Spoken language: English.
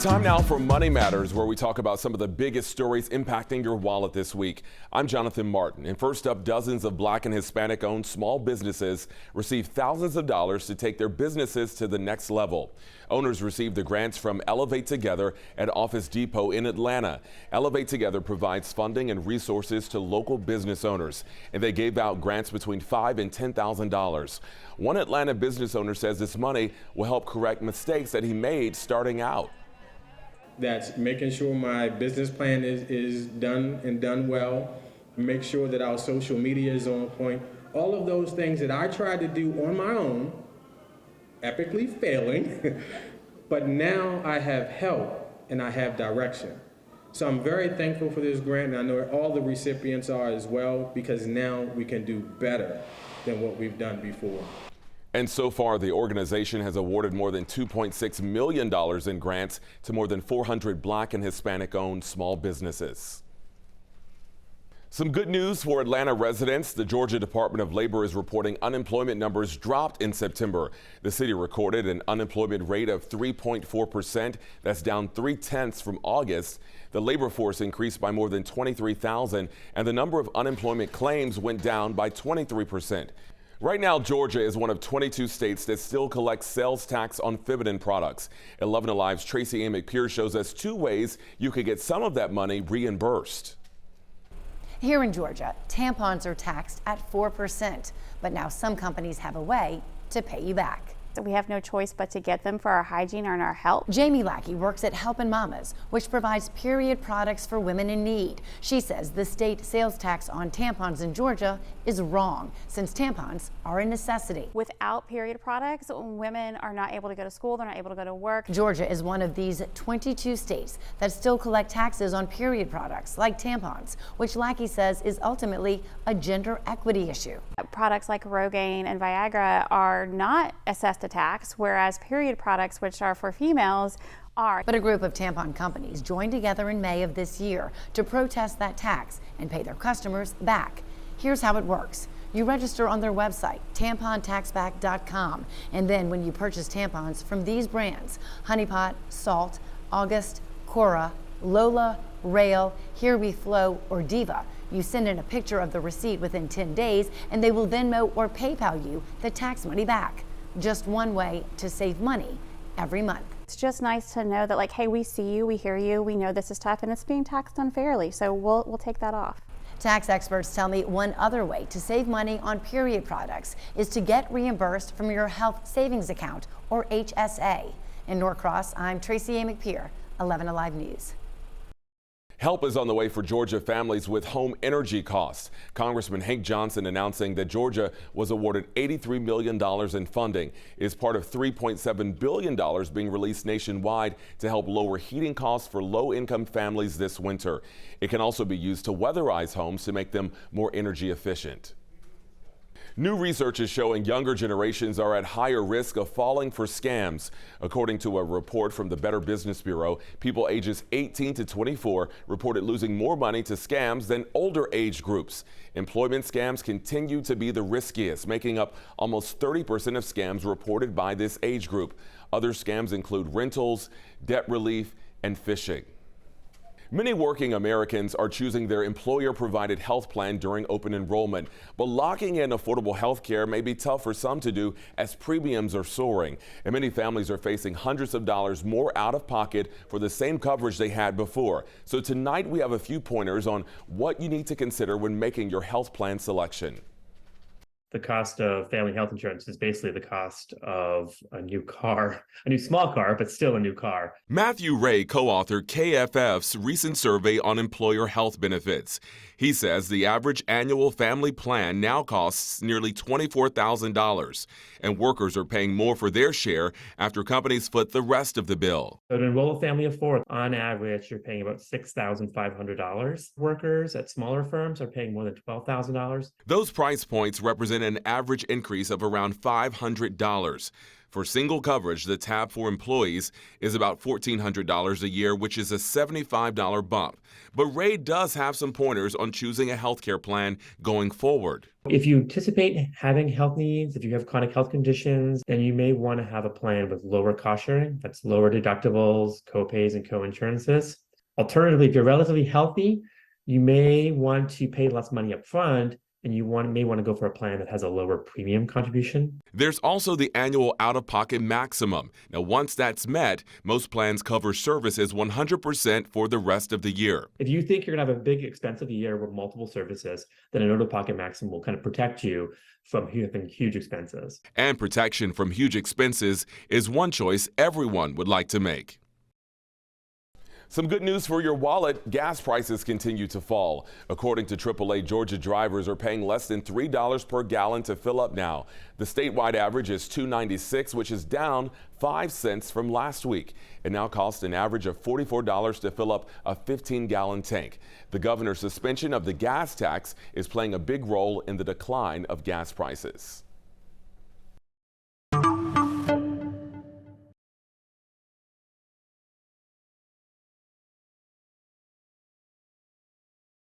It's time now for Money Matters, where we talk about some of the biggest stories impacting your wallet this week. I'm Jonathan Martin, and first up, dozens of Black and Hispanic-owned small businesses received thousands of dollars to take their businesses to the next level. Owners received the grants from Elevate Together at Office Depot in Atlanta. Elevate Together provides funding and resources to local business owners, and they gave out grants between $5,000 and $10,000. One Atlanta business owner says this money will help correct mistakes that he made starting out. That's making sure my business plan is done and done well, make sure that our social media is on point. All of those things that I tried to do on my own, epically failing, but now I have help and I have direction. So I'm very thankful for this grant, and I know all the recipients are as well, because now we can do better than what we've done before. And so far, the organization has awarded more than $2.6 million in grants to more than 400 Black and Hispanic-owned small businesses. Some good news for Atlanta residents. The Georgia Department of Labor is reporting unemployment numbers dropped in September. The city recorded an unemployment rate of 3.4%. That's down 0.3 from August. The labor force increased by more than 23,000, and the number of unemployment claims went down by 23%. Right now, Georgia is one of 22 states that still collects sales tax on feminine products. 11 Alive's Tracy A. McPeer shows us two ways you could get some of that money reimbursed. Here in Georgia, tampons are taxed at 4%, but now some companies have a way to pay you back. We have no choice but to get them for our hygiene and our health. Jamie Lackey works at Helpin' Mamas, which provides period products for women in need. She says the state sales tax on tampons in Georgia is wrong, since tampons are a necessity. Without period products, women are not able to go to school, they're not able to go to work. Georgia is one of these 22 states that still collect taxes on period products like tampons, which Lackey says is ultimately a gender equity issue. Products like Rogaine and Viagra are not assessed a tax, whereas period products, which are for females, are. But a group of tampon companies joined together in May of this year to protest that tax and pay their customers back. Here's how it works. You register on their website, tampontaxback.com, and then when you purchase tampons from these brands, Honey Pot, Salt, August, Cora, Lola, Rail, Here We Flow, or Diva, you send in a picture of the receipt within 10 days, and they will Venmo or PayPal you the tax money back. Just one way to save money every month. It's just nice to know that, like, hey, we see you, we hear you, we know this is tough, and it's being taxed unfairly, so we'll take that off. Tax experts tell me one other way to save money on period products is to get reimbursed from your health savings account, or HSA. In Norcross, I'm Tracy A. McPeer, 11 Alive News. Help is on the way for Georgia families with home energy costs. Congressman Hank Johnson announcing that Georgia was awarded $83 million in funding. It is part of $3.7 billion being released nationwide to help lower heating costs for low-income families this winter. It can also be used to weatherize homes to make them more energy efficient. New research is showing younger generations are at higher risk of falling for scams. According to a report from the Better Business Bureau, people ages 18 to 24 reported losing more money to scams than older age groups. Employment scams continue to be the riskiest, making up almost 30% of scams reported by this age group. Other scams include rentals, debt relief, and phishing. Many working Americans are choosing their employer-provided health plan during open enrollment, but locking in affordable health care may be tough for some to do as premiums are soaring, and many families are facing hundreds of dollars more out of pocket for the same coverage they had before. So tonight we have a few pointers on what you need to consider when making your health plan selection. The cost of family health insurance is basically the cost of a new car, a new small car, but still a new car. Matthew Ray co-authored KFF's recent survey on employer health benefits. He says the average annual family plan now costs nearly $24,000, and workers are paying more for their share after companies foot the rest of the bill. So to enroll a family of four, on average, you're paying about $6,500. Workers at smaller firms are paying more than $12,000. Those price points represent in an average increase of around $500. For single coverage, the tab for employees is about $1,400 a year, which is a $75 bump. But Ray does have some pointers on choosing a healthcare plan going forward. If you anticipate having health needs, if you have chronic health conditions, then you may want to have a plan with lower cost sharing. That's lower deductibles, co-pays, and co-insurances. Alternatively, if you're relatively healthy, you may want to pay less money up front, and you may want to go for a plan that has a lower premium contribution. There's also the annual out-of-pocket maximum. Now, once that's met, most plans cover services 100% for the rest of the year. If you think you're going to have a big expense of the year with multiple services, then an out-of-pocket maximum will kind of protect you from having huge expenses. And protection from huge expenses is one choice everyone would like to make. Some good news for your wallet. Gas prices continue to fall. According to AAA, Georgia drivers are paying less than $3 per gallon to fill up now. The statewide average is $2.96, which is down 5 cents from last week. It now costs an average of $44 to fill up a 15-gallon tank. The governor's suspension of the gas tax is playing a big role in the decline of gas prices.